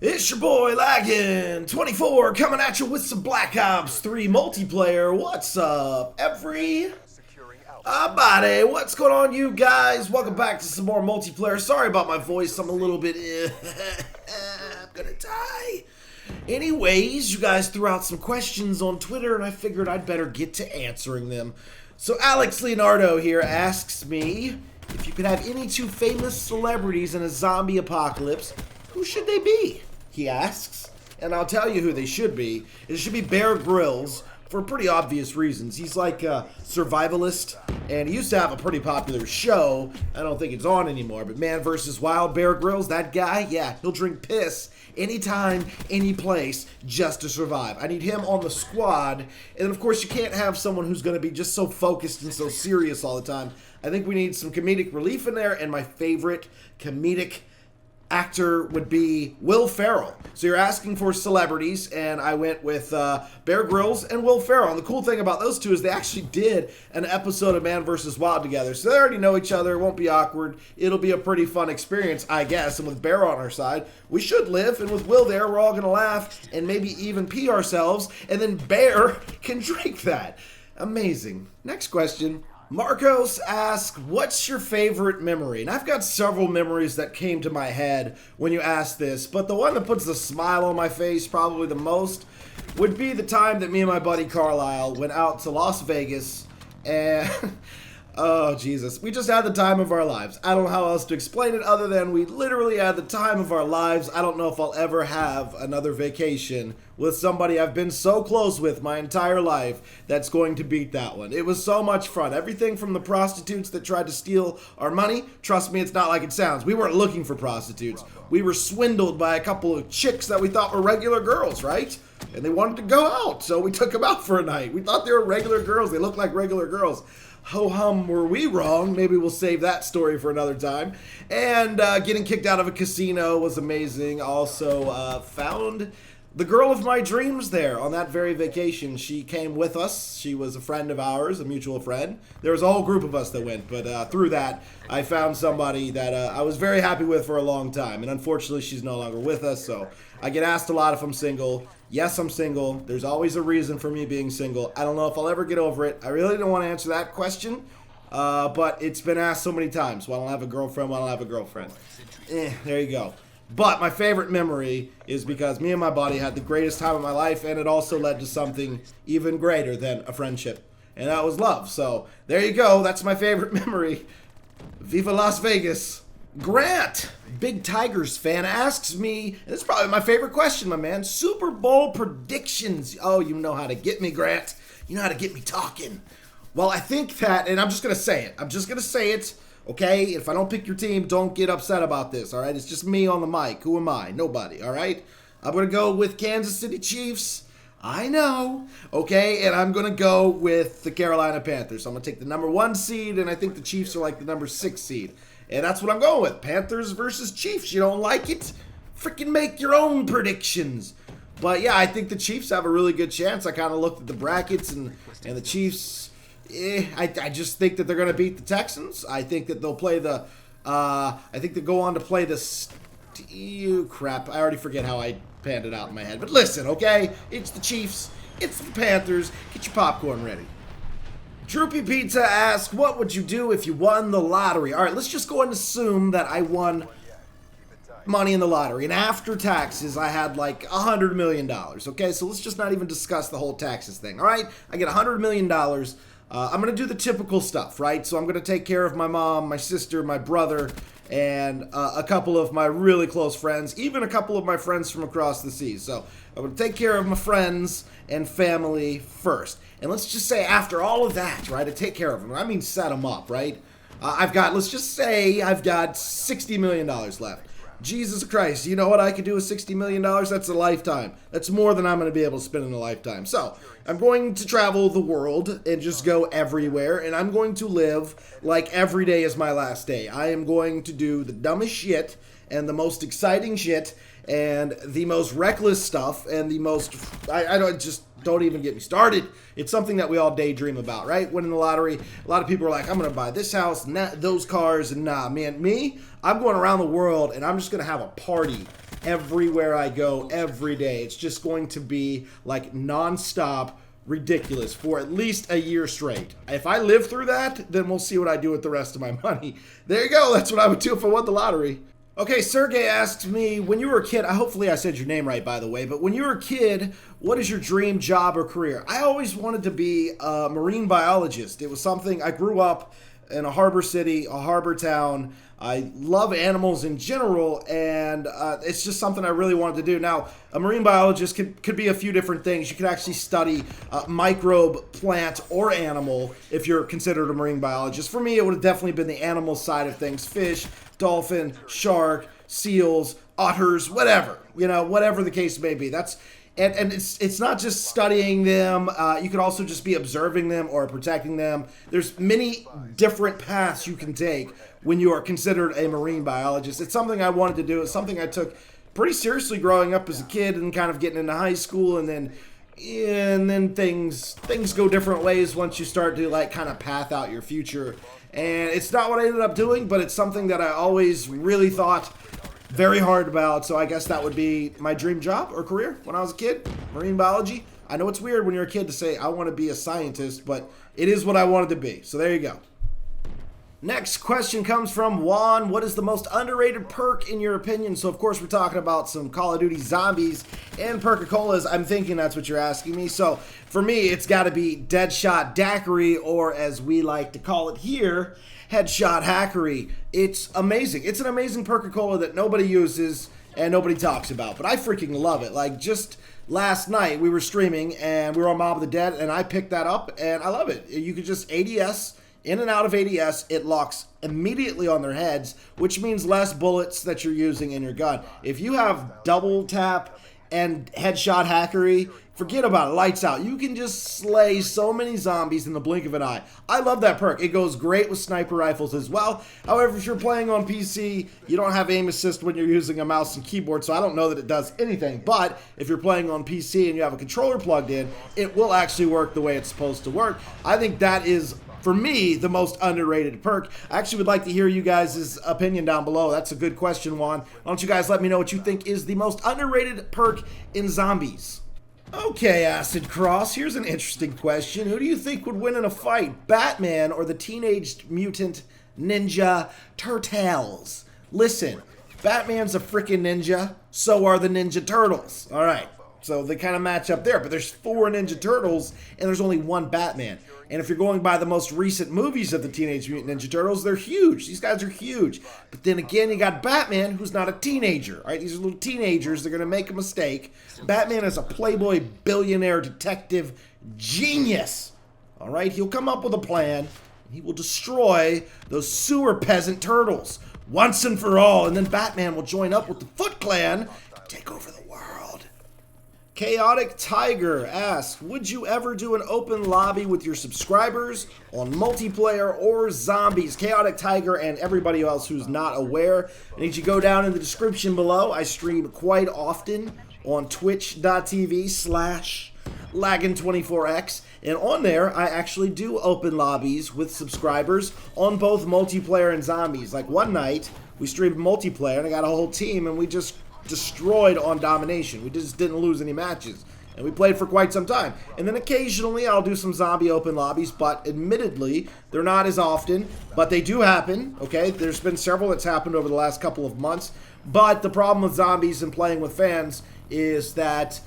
It's your boy Laggin 24 coming at you with some Black Ops 3 multiplayer. What's up, everybody? What's going on, you guys? Welcome back to some more multiplayer. Sorry about my voice. I'm a little bit I'm gonna die. Anyways, you guys threw out some questions on Twitter, and I figured I'd better get to answering them. So Alex Leonardo here asks me if you could have any two famous celebrities in a zombie apocalypse, who should they be? He asks, and I'll tell you who they should be. It should be Bear Grylls, for pretty obvious reasons. He's like a survivalist, and he used to have a pretty popular show. I don't think it's on anymore, but Man vs. Wild, Bear Grylls, that guy, yeah, he'll drink piss anytime, any place, just to survive. I need him on the squad, and of course you can't have someone who's going to be just so focused and so serious all the time. I think we need some comedic relief in there, and my favorite comedic actor would be Will Ferrell. So you're asking for celebrities, and I went with Bear Grylls and Will Ferrell. And the cool thing about those two is they actually did an episode of Man vs. Wild together. So they already know each other. It won't be awkward. It'll be a pretty fun experience, I guess. And with Bear on our side, we should live. And with Will there, we're all going to laugh and maybe even pee ourselves. And then Bear can drink that. Amazing. Next question. Marcos asks, what's your favorite memory? And I've got several memories that came to my head when you asked this, but the one that puts a smile on my face probably the most would be the time that me and my buddy Carlisle went out to Las Vegas and oh Jesus, we just had the time of our lives. I don't know how else to explain it other than we literally had the time of our lives. I don't know if I'll ever have another vacation with somebody I've been so close with my entire life that's going to beat that one. It was so much fun. Everything from the prostitutes that tried to steal our money. Trust me, it's not like it sounds. We weren't looking for prostitutes. We were swindled by a couple of chicks that we thought were regular girls, right? And they wanted to go out, so we took them out for a night. We thought they were regular girls. They looked like regular girls. Ho-hum, were we wrong? Maybe we'll save that story for another time. And getting kicked out of a casino was amazing. Also found the girl of my dreams there on that very vacation. She came with us. She was a friend of ours, a mutual friend. There was a whole group of us that went, but through that, I found somebody that I was very happy with for a long time. And unfortunately, she's no longer with us, so I get asked a lot if I'm single. Yes, I'm single. There's always a reason for me being single. I don't know if I'll ever get over it. I really don't want to answer that question, but it's been asked so many times. Why don't I have a girlfriend? Why don't I have a girlfriend? There you go. But my favorite memory is because me and my buddy had the greatest time of my life, and it also led to something even greater than a friendship, and that was love. So there you go. That's my favorite memory. Viva Las Vegas. Grant, big Tigers fan, asks me, and it's probably my favorite question, my man, Super Bowl predictions. Oh, you know how to get me, Grant. You know how to get me talking. Well, I think that, and I'm just going to say it. I'm just going to say it, okay? If I don't pick your team, don't get upset about this, all right? It's just me on the mic. Who am I? Nobody, all right? I'm going to go with Kansas City Chiefs. I know, okay? And I'm going to go with the Carolina Panthers. So I'm going to take the number 1 seed, and I think the Chiefs are like the number 6 seed. And that's what I'm going with. Panthers versus Chiefs. You don't like it? Freaking make your own predictions. But yeah, I think the Chiefs have a really good chance. I kind of looked at the brackets, and the Chiefs, I just think that they're going to beat the Texans. I think that they'll play the, I think they go on to play the, crap. I already forget how I panned it out in my head. But listen, okay? It's the Chiefs. It's the Panthers. Get your popcorn ready. Droopy Pizza asks, what would you do if you won the lottery? All right, let's just go and assume that I won money in the lottery. And after taxes, I had like $100 million. Okay, so let's just not even discuss the whole taxes thing. All right, I get $100 million. I'm going to do the typical stuff, right? So I'm going to take care of my mom, my sister, my brother, and a couple of my really close friends, even a couple of my friends from across the seas. So I'm going to take care of my friends and family first. And let's just say after all of that, right, to take care of them, I mean set them up, right? Let's just say I've got $60 million left. Jesus Christ, you know what I could do with $60 million? That's a lifetime. That's more than I'm going to be able to spend in a lifetime. So I'm going to travel the world and just go everywhere, and I'm going to live like every day is my last day. I am going to do the dumbest shit and the most exciting shit and the most reckless stuff and the most, don't even get me started. It's something that we all daydream about, right? Winning the lottery. A lot of people are like, I'm going to buy this house, and those cars, and nah, man, me, I'm going around the world, and I'm just going to have a party everywhere I go, every day. It's just going to be like non-stop ridiculous for at least a year straight. If I live through that, then we'll see what I do with the rest of my money. There you go. That's what I would do if I won the lottery. Okay, Sergey asked me, when you were a kid, hopefully I said your name right, by the way, but when you were a kid, what is your dream job or career? I always wanted to be a marine biologist. It was something, I grew up in a harbor city, a harbor town. I love animals in general, and it's just something I really wanted to do. Now, a marine biologist could be a few different things. You could actually study microbe, plant, or animal if you're considered a marine biologist. For me, it would have definitely been the animal side of things. Fish, dolphin, shark, seals, otters, whatever. You know, whatever the case may be. And it's not just studying them. You could also just be observing them or protecting them. There's many different paths you can take when you are considered a marine biologist. It's something I wanted to do. It's something I took pretty seriously growing up as a kid and kind of getting into high school, and then things go different ways once you start to like kind of path out your future. And it's not what I ended up doing, but it's something that I always really thought very hard about. So I guess that would be my dream job or career when I was a kid, marine biology. I know it's weird when you're a kid to say I want to be a scientist, but it is what I wanted to be. So there you go. Next question comes from Juan. What is the most underrated perk in your opinion? So of course we're talking about some Call of Duty zombies and Perk-a-Colas. I'm thinking that's what you're asking me. So for me, it's got to be Deadshot Daiquiri, or as we like to call it here, Headshot Hackery. It's amazing. It's an amazing Perk-a-Cola that nobody uses and nobody talks about, but I freaking love it. Like just last night we were streaming and we were on Mob of the Dead, and I picked that up and I love it. You could just ADS, in and out of ADS, it locks immediately on their heads, which means less bullets that you're using in your gun. If you have double tap and Headshot Hackery, forget about it, lights out. You can just slay so many zombies in the blink of an eye. I love that perk. It goes great with sniper rifles as well. However, if you're playing on PC, you don't have aim assist when you're using a mouse and keyboard, so I don't know that it does anything. But if you're playing on PC and you have a controller plugged in, it will actually work the way it's supposed to work. I think that is, for me, the most underrated perk. I actually would like to hear you guys' opinion down below. That's a good question, Juan. Why don't you guys let me know what you think is the most underrated perk in zombies? Okay, Acid Cross, here's an interesting question. Who do you think would win in a fight, Batman or the Teenage Mutant Ninja Turtles? Listen, Batman's a freaking ninja, so are the Ninja Turtles. All right, so they kind of match up there, but there's 4 Ninja Turtles and there's only 1 Batman. And if you're going by the most recent movies of the Teenage Mutant Ninja Turtles, they're huge. These guys are huge. But then again, you got Batman, who's not a teenager. All right, these are little teenagers. They're going to make a mistake. Batman is a playboy billionaire detective genius. All right, he'll come up with a plan. And he will destroy those sewer peasant turtles once and for all. And then Batman will join up with the Foot Clan to take over the world. Chaotic Tiger asks, would you ever do an open lobby with your subscribers on multiplayer or zombies? Chaotic Tiger and everybody else who's not aware, I need you to go down in the description below. I stream quite often on twitch.tv/Laggin24x, and on there I actually do open lobbies with subscribers on both multiplayer and zombies. Like one night we streamed multiplayer and I got a whole team and we just destroyed on Domination. We just didn't lose any matches, and we played for quite some time. And then occasionally I'll do some zombie open lobbies, but admittedly they're not as often, but they do happen. Okay, there's been several that's happened over the last couple of months, but the problem with zombies and playing with fans is that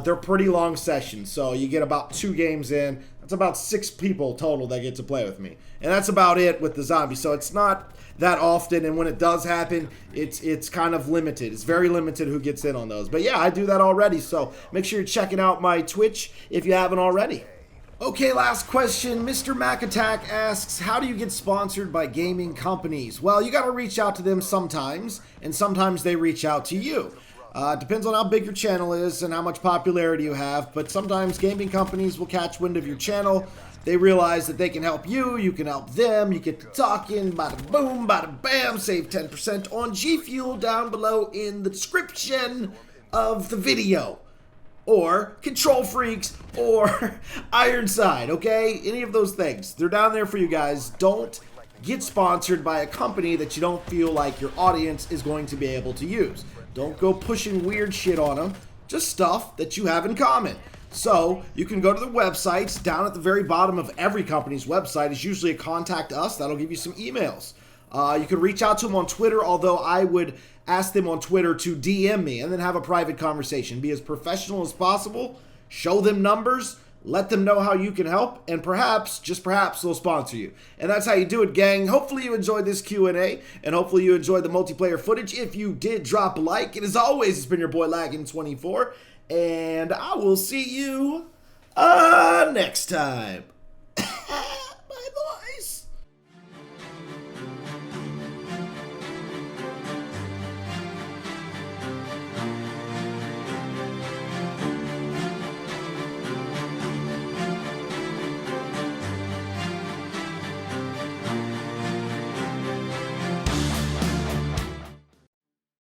they're pretty long sessions. So you get about 2 games in, that's about 6 people total that get to play with me, and that's about it with the zombies. So it's not that often, and when it does happen, it's kind of limited. It's very limited who gets in on those. But yeah, I do that already, so make sure you're checking out my Twitch if you haven't already. Okay, last question. Mr. Mac Attack asks, how do you get sponsored by gaming companies? Well, you got to reach out to them sometimes, and sometimes they reach out to you. Depends on how big your channel is and how much popularity you have, but sometimes gaming companies will catch wind of your channel. They realize that they can help you, you can help them, you get to talking, bada boom, bada bam, save 10% on G Fuel down below in the description of the video. Or Control Freaks, or Ironside, okay? Any of those things. They're down there for you guys. Don't get sponsored by a company that you don't feel like your audience is going to be able to use. Don't go pushing weird shit on them. Just stuff that you have in common. So you can go to the websites. Down at the very bottom of every company's website is usually a contact us. That'll give you some emails. You can reach out to them on Twitter, although I would ask them on Twitter to DM me and then have a private conversation. Be as professional as possible. Show them numbers. Let them know how you can help, and perhaps, just perhaps, they'll sponsor you. And that's how you do it, gang. Hopefully you enjoyed this Q&A, and hopefully you enjoyed the multiplayer footage. If you did, drop a like. And as always, it's been your boy Laggin24, and I will see you next time.